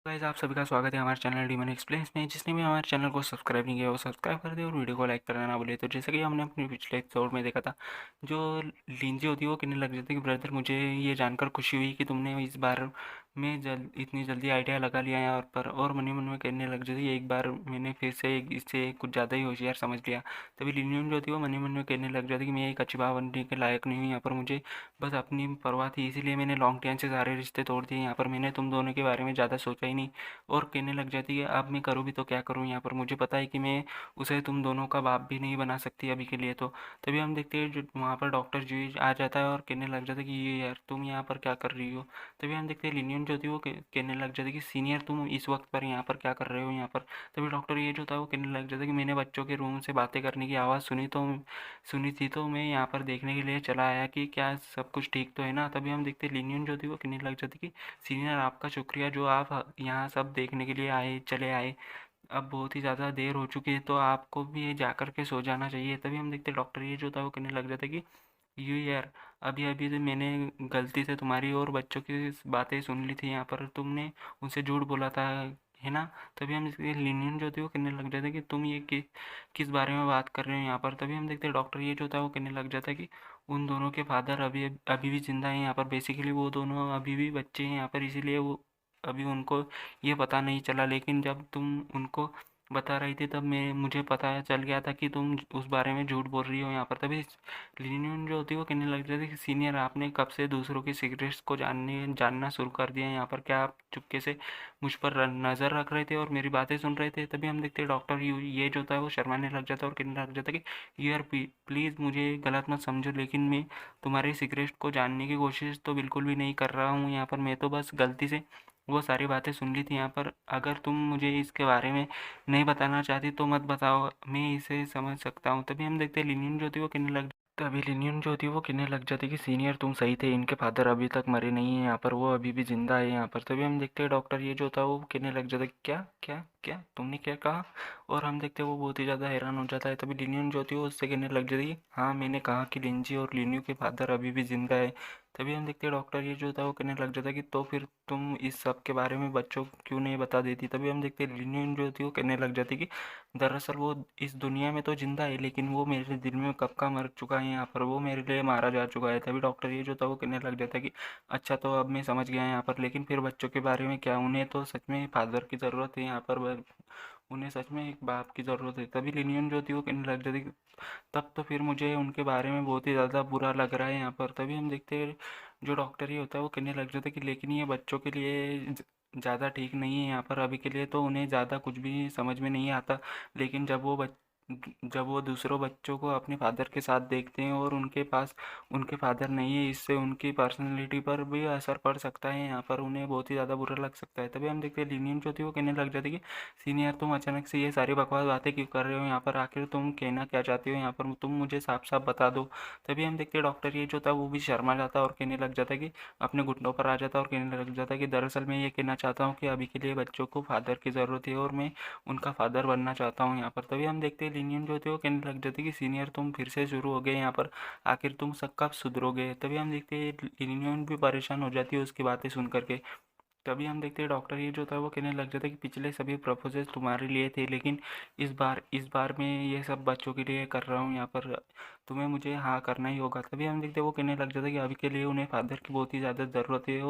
Guys आप सभी का स्वागत है हमारे चैनल डीमन एक्सप्लेन्स में। जिसने भी हमारे चैनल को सब्सक्राइब नहीं किया वो सब्सक्राइब कर दे और वीडियो को लाइक करना ना भूले। तो जैसा कि हमने अपने पिछले एपिसोड में देखा था, जो लिंजी होती है वो कहने लग जाती है कि ब्रदर मुझे ये जानकर खुशी हुई कि तुमने इस बार में इतनी जल्दी आइडिया लगा लिया है और मन ही मन में कहने लग जाती है एक बार मैंने फिर से इससे कुछ ज़्यादा ही होशियार समझ लिया। तभी लिनियन जो होती है वो मन ही मन में कहने लग जाती है कि मैं एक अच्छी माँ बनने के लायक नहीं हूँ, यहाँ पर मुझे बस अपनी परवाह थी, इसीलिए मैंने लॉन्ग टर्म से सारे रिश्ते तोड़ दिए। यहाँ पर मैंने तुम दोनों के बारे में ज़्यादा सोचा ही नहीं। और कहने लग जाती है अब मैं करूँ भी तो क्या करूँ, यहाँ पर मुझे पता है कि मैं उसे तुम दोनों का बाप भी नहीं बना सकती अभी के लिए। तो तभी हम देखते हैं जो वहाँ पर डॉक्टर जी आ जाता है और कहने लग जाता है कि ये यार तुम यहाँ पर क्या कर रही हो। तभी हम देखते हैं लिनियन जो थी वो कहने लग जाती है कि सीनियर तुम इस वक्त पर यहाँ पर क्या कर रहे हो यहाँ पर। तभी डॉक्टर ये जो था वो कहने लग जाता है कि मैंने बच्चों के रूम से बातें करने की आवाज़ सुनी थी, तो मैं यहाँ पर देखने के लिए चला आया कि क्या सब कुछ ठीक तो है ना। तभी हम देखते हैं लिनियन जो थी वो कहने लग जाती कि सीनियर आपका शुक्रिया जो आप यहाँ सब देखने के लिए चले आए। अब बहुत ही ज़्यादा देर हो चुकी है तो आपको भी जाकर के सो जाना चाहिए। तभी हम देखते डॉक्टर ये जो था वो कहने लग जाता कि यू यार अभी अभी तो मैंने गलती से तुम्हारी और बच्चों की बातें सुन ली थी, यहाँ पर तुमने उनसे झूठ बोला था, है ना। तभी हम इसके लिनियन जो थी वो कहने लग जाते कि तुम ये किस बारे में बात कर रहे हो यहाँ पर। तभी हम देखते डॉक्टर ये जो था वो कहने लग जाता कि उन दोनों के फादर अभी अभी भी जिंदा हैं यहाँ पर। बेसिकली वो दोनों अभी भी बच्चे हैं यहाँ पर, इसीलिए वो अभी उनको ये पता नहीं चला, लेकिन जब तुम उनको बता रही थी तब मैं मुझे पता चल गया था कि तुम उस बारे में झूठ बोल रही हो यहाँ पर। तभी लिनियन जो होती है वो कहने लग जाती है कि सीनियर आपने कब से दूसरों की सीक्रेट्स को जानना शुरू कर दिया है यहाँ पर, क्या आप चुपके से मुझ पर नज़र रख रहे थे और मेरी बातें सुन रहे थे। तभी हम देखते हैं डॉक्टर ये जो होता है वो शर्माने लग जाता है और कहने लग जाता है कि यार प्लीज़ मुझे गलत मत समझो, लेकिन मैं तुम्हारी सीक्रेट को जानने की कोशिश तो बिल्कुल भी नहीं कर रहा हूँ यहाँ पर। मैं तो बस गलती से वो सारी बातें सुन ली थी यहाँ पर। अगर तुम मुझे इसके बारे में नहीं बताना चाहती तो मत बताओ, मैं इसे समझ सकता हूँ। तभी हम देखते हैं लिनियन जो थी वो कहने लग तभी लिनियन जो थी वो कहने लग जाती कि सीनियर तुम सही थे, इनके फादर अभी तक मरे नहीं हैं यहाँ पर, वो अभी भी जिंदा है यहाँ पर। तभी हम देखते हैं डॉक्टर ये जो था वो कहने लग जाता है क्या क्या क्या तुमने क्या कहा। और हम देखते हैं वो बहुत ही ज़्यादा हैरान हो जाता है। तभी लिनियन जो थी वो उससे कहने लग जाती है हाँ मैंने कहा कि लिंजी और लिन्यू के फादर अभी भी जिंदा है। तभी हम देखते हैं डॉक्टर ये जो था वो कहने लग जाता है कि तो फिर तुम इस सब के बारे में बच्चों को क्यों नहीं बता देती। तभी हम देखते हैं लिनियन जो थी वो कहने लग जाती कि दरअसल वो इस दुनिया में तो जिंदा है, लेकिन वो मेरे दिल में कब का मर चुका है यहाँ पर, वो मेरे लिए मारा जा चुका है। तभी डॉक्टर ये जो था वो कहने लग जाता है कि अच्छा तो अब मैं समझ गया यहाँ पर, लेकिन फिर बच्चों के बारे में क्या, उन्हें तो सच में फादर की ज़रूरत है यहाँ पर, उन्हें सच में एक बाप की ज़रूरत है। तभी लिनियन जो थी वो कहने लग जाती तब तो फिर मुझे उनके बारे में बहुत ही ज़्यादा बुरा लग रहा है यहाँ पर। तभी हम देखते हैं जो डॉक्टर ही होता है वो कहने लग जाता है कि लेकिन ये बच्चों के लिए ज़्यादा ठीक नहीं है यहाँ पर अभी के लिए, तो उन्हें ज़्यादा कुछ भी समझ में नहीं आता। लेकिन जब वो दूसरों बच्चों को अपने फादर के साथ देखते हैं और उनके पास उनके फादर नहीं है, इससे उनकी पर्सनैलिटी पर भी असर पड़ सकता है यहाँ पर, उन्हें बहुत ही ज़्यादा बुरा लग सकता है। तभी हम देखते हैं लिनियन जो थी वो कहने लग जाती है कि सीनियर तुम अचानक से ये सारी बकवास बातें क्यों कर रहे हो यहाँ पर, आखिर तुम कहना क्या चाहती हो यहाँ पर, तुम मुझे साफ साफ बता दो। तभी हम देखते हैं डॉक्टर ये जो था वो भी शर्मा जाता है और कहने लग जाता है कि अपने घुटनों पर आ जाता है और कहने लग जाता है कि दरअसल मैं ये कहना चाहता हूँ कि अभी के लिए बच्चों को फादर की ज़रूरत है और मैं उनका फादर बनना चाहता हूँ यहाँ पर। तभी हम देखते हैं लिनियन जो थे वो कहने लग जाते कि सीनियर तुम फिर से शुरू हो गए यहाँ पर, आखिर तुम सब कब सुधरोगे। तभी हम देखते हैं लिनियन भी परेशान हो जाती है उसकी बातें सुन करके। तभी हम देखते हैं डॉक्टर ये जो था वो कहने लग जाता है कि पिछले सभी प्रपोजल तुम्हारे लिए थे, लेकिन इस बार मैं ये सब बच्चों के लिए कर रहा हूँ यहाँ पर, तुम्हें मुझे हाँ करना ही होगा। तभी हम देखते हैं वो कहने लग जाता है कि अभी के लिए उन्हें फादर की बहुत ही ज़्यादा ज़रूरत है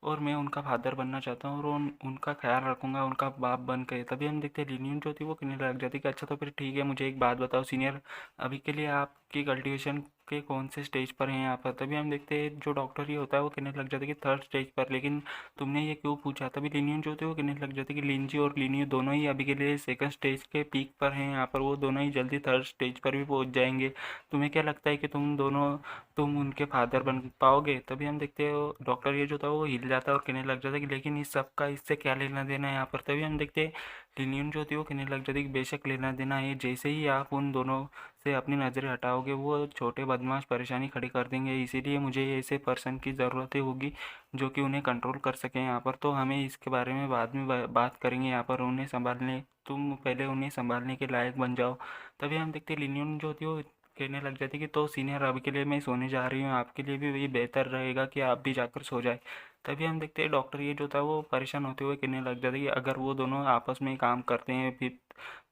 और मैं उनका फादर बनना चाहता हूँ और उनका ख्याल रखूंगा उनका बाप बन के। तभी हम देखते हैं लिनियन जो थी वो कहने लग जाती है कि अच्छा तो फिर ठीक है, मुझे एक बात बताओ सीनियर, अभी के लिए आपकी कल्टीवेशन के कौन से स्टेज पर हैं यहाँ पर। तभी हम देखते हैं जो डॉक्टर ही होता है वो कहने लग जाता है कि थर्ड स्टेज पर, लेकिन तुमने ये क्यों पूछा। तभी लिनियन जो थे वो कहने लग जाते कि लिंजी और लिनियो दोनों ही अभी के लिए सेकंड स्टेज के पीक पर हैं यहाँ पर, वो दोनों ही जल्दी थर्ड स्टेज पर भी पहुँच जाएंगे। तुम्हें क्या लगता है कि तुम उनके फादर बन पाओगे। तभी हम देखते हो डॉक्टर ये जो था वो हिल जाता है और कहने लग जाता है कि लेकिन इस सब का इससे क्या लेना देना है यहाँ पर। तभी हम देखते हैं लिनियन जो थी वो कहने लग जाती है कि बेशक लेना देना है, जैसे ही आप उन दोनों से अपनी नज़रें हटाओगे वो छोटे बदमाश परेशानी खड़ी कर देंगे, इसीलिए मुझे ऐसे पर्सन की ज़रूरत होगी जो कि उन्हें कंट्रोल कर सकें यहाँ पर। तो हमें इसके बारे में बाद में बात करेंगे यहाँ पर, उन्हें संभालने तुम पहले उन्हें संभालने के लायक बन जाओ। तभी हम देखते हैं लिनियन जो थी वो कहने लग जाती कि तो सीनियर अभी के लिए मैं सोने जा रही हूँ, आपके लिए भी वही बेहतर रहेगा कि आप भी जाकर सो जाए। तभी हम देखते हैं डॉक्टर ये जो था वो परेशान होते हुए कहने लग जाते कि अगर वो दोनों आपस में काम करते हैं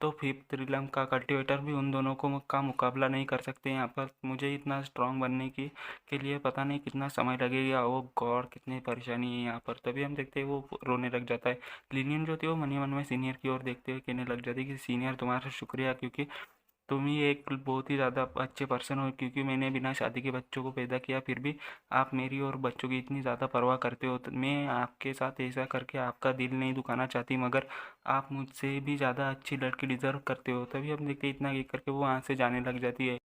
तो फिफ्थ रिलम का कल्टीवेटर भी उन दोनों को का मुकाबला नहीं कर सकते यहाँ पर। मुझे इतना स्ट्रांग बनने की के लिए पता नहीं कितना समय लगेगा, वो गॉड कितनी परेशानी है यहाँ पर। तभी हम देखते हैं वो रोने लग जाता है। लिनियन जो थी वो मन ही मन में सीनियर की ओर देखते हुए कहने लग जाती कि सीनियर तुम्हारा शुक्रिया, क्योंकि तुम ही एक बहुत ही ज़्यादा अच्छे पर्सन हो, क्योंकि मैंने बिना शादी के बच्चों को पैदा किया फिर भी आप मेरी और बच्चों की इतनी ज़्यादा परवाह करते हो। तो मैं आपके साथ ऐसा करके आपका दिल नहीं दुखाना चाहती, मगर आप मुझसे भी ज़्यादा अच्छी लड़की डिज़र्व करते हो। तभी हम देखते इतना ये करके वो वहाँ से जाने लग जाती है।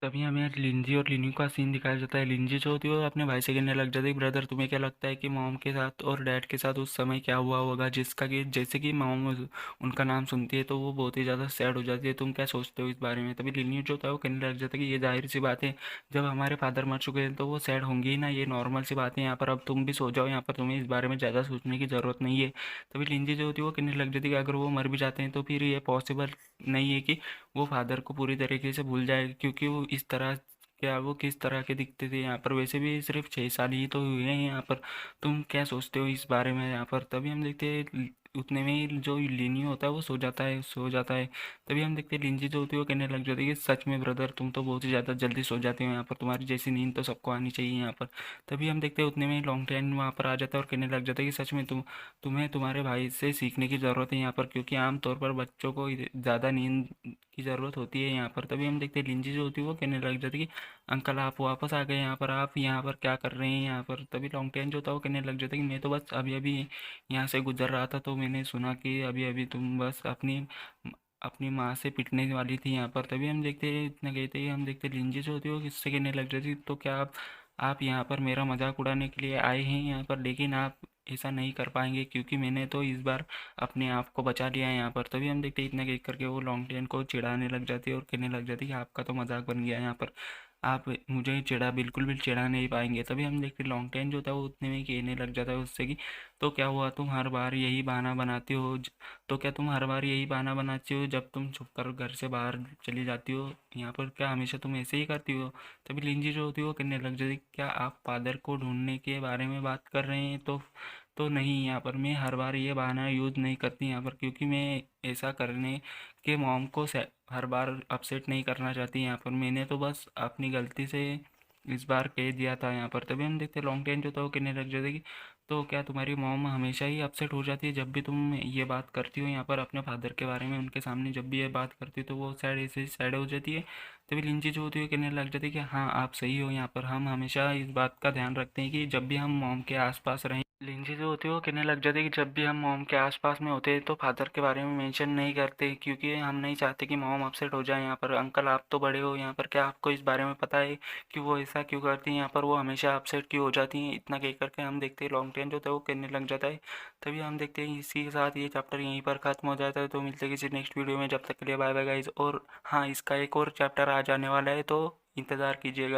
तभी हमें आज लिंजी और लिनी का सीन दिखाया जाता है। लिंजी जो होती है वो अपने भाई से कहने लग जाती है ब्रदर तुम्हें क्या लगता है कि मॉम के साथ और डैड के साथ उस समय क्या हुआ होगा, जिसका कि जैसे कि मॉम उनका नाम सुनती है तो वो बहुत ही ज़्यादा सैड हो जाती है। तुम क्या सोचते हो इस बारे में? तभी लिनी जो होता है वो कहने लग जाता है कि ये जाहिर सी बात है, जब हमारे फादर मर चुके हैं तो वो सैड होंगे ही ना, ये नॉर्मल सी बात है। यहाँ पर अब तुम भी सो जाओ, यहाँ पर तुम्हें इस बारे में ज़्यादा सोचने की ज़रूरत नहीं है। तभी लिंजी जो होती है वो कहने लग जाती है कि अगर वो मर भी जाते हैं तो फिर ये पॉसिबल नहीं है कि वो फादर को पूरी तरीके से भूल जाए, क्योंकि वो इस तरह क्या वो किस तरह के दिखते थे यहाँ पर, वैसे भी सिर्फ 6 साल ही तो हुए हैं यहाँ पर। तुम क्या सोचते हो इस बारे में यहाँ पर? तभी हम देखते हैं उतने में ही जो लिनी होता है वो सो जाता है। तभी हम देखते हैं लिंजी जो होती है वो कहने लग जाती है कि सच में ब्रदर तुम तो बहुत ही ज़्यादा जल्दी सो जाते हो यहाँ पर, तुम्हारी जैसी नींद तो सबको आनी चाहिए यहाँ पर। तभी हम देखते हैं उतने में ही लॉन्ग टैन वहाँ पर आ जाता है और कहने लग जाता है कि सच में तुम्हें तुम्हारे भाई से सीखने की ज़रूरत है यहाँ पर, क्योंकि आमतौर पर बच्चों को ज़्यादा नींद की ज़रूरत होती है यहाँ पर। तभी हम देखते हैं लिंजी जो होती है वो कहने लग जाती है कि अंकल आप वापस आ गए यहाँ पर, आप यहाँ पर क्या कर रहे हैं यहाँ पर? तभी लॉन्ग टैन जो था वो कहने लग जाता है कि मैं तो बस अभी अभी यहाँ से गुजर रहा था, तो मैंने सुना कि अभी अभी तुम बस अपनी अपनी माँ से पिटने वाली थी यहाँ पर। तभी हम देखते हैं इतना कहते ही हम देखते लिंजी जो होती है वो किससे कहने लग जाती, तो क्या आप यहाँ पर मेरा मजाक उड़ाने के लिए आए हैं यहाँ पर, लेकिन आप ऐसा नहीं कर पाएंगे क्योंकि मैंने तो इस बार अपने आप को बचा लिया है यहाँ पर। तभी हम देखते हैं इतना कह करके वो लॉन्ग टेन को चिढ़ाने लग जाती है और कहने लग जाती है कि आपका तो मजाक बन गया है यहाँ पर, आप मुझे चिढ़ा बिल्कुल भी चिढ़ा नहीं पाएंगे। तभी हम देखते लॉन्ग टेन जो था वो उतने में कहने लग जाता है उससे कि तो क्या हुआ, तुम हर बार यही बहाना बनाती हो तो क्या तुम हर बार यही बहाना बनाती हो जब तुम छुप कर घर से बाहर चली जाती हो यहाँ पर, क्या हमेशा तुम ऐसे ही करती हो? तभी लिंजी जो होती है वो कहने लग जाती है क्या आप फादर को ढूंढने के बारे में बात कर रहे हैं? तो नहीं, यहाँ पर मैं हर बार ये बहाना यूज़ नहीं करती यहाँ पर, क्योंकि मैं ऐसा करने के मॉम को हर बार अपसेट नहीं करना चाहती यहाँ पर। मैंने तो बस अपनी गलती से इस बार कह दिया था यहाँ पर। तभी हम देखते लॉन्ग टाइम जो था वो कहने लग जाते कि तो क्या तुम्हारी मॉम हमेशा ही अपसेट हो जाती है जब भी तुम ये बात करती हो यहाँ पर अपने फादर के बारे में, उनके सामने जब भी ये बात करती हो तो वो सैड ऐसे ही सैड हो जाती है? तभी लिंची जो होती है कहने लग जाती है कि हाँ आप सही हो, यहाँ पर हम हमेशा इस बात का ध्यान रखते हैं कि जब भी हम मॉम के आसपास रहें। लिंजी जो होती है वो कहने लग जाती है कि जब भी हम मॉम के आसपास में होते हैं तो फादर के बारे में मेंशन नहीं करते, क्योंकि हम नहीं चाहते कि मॉम अपसेट हो जाए यहाँ पर। अंकल आप तो बड़े हो यहाँ पर, क्या आपको इस बारे में पता है कि वो ऐसा क्यों करती हैं यहाँ पर, वो हमेशा अपसेट क्यों हो जाती हैं? इतना कह करके हम देखते हैं लॉन्ग टेन जो होता है वो कहने लग जाता है। तभी हम देखते हैं इसी के साथ ये चैप्टर यहीं पर खत्म हो जाता है। तो मिलते हैं किसी नेक्स्ट वीडियो में, जब तक के लिए बाय बाय गाइज। और हाँ, इसका एक और चैप्टर आ जाने वाला है तो इंतज़ार कीजिएगा।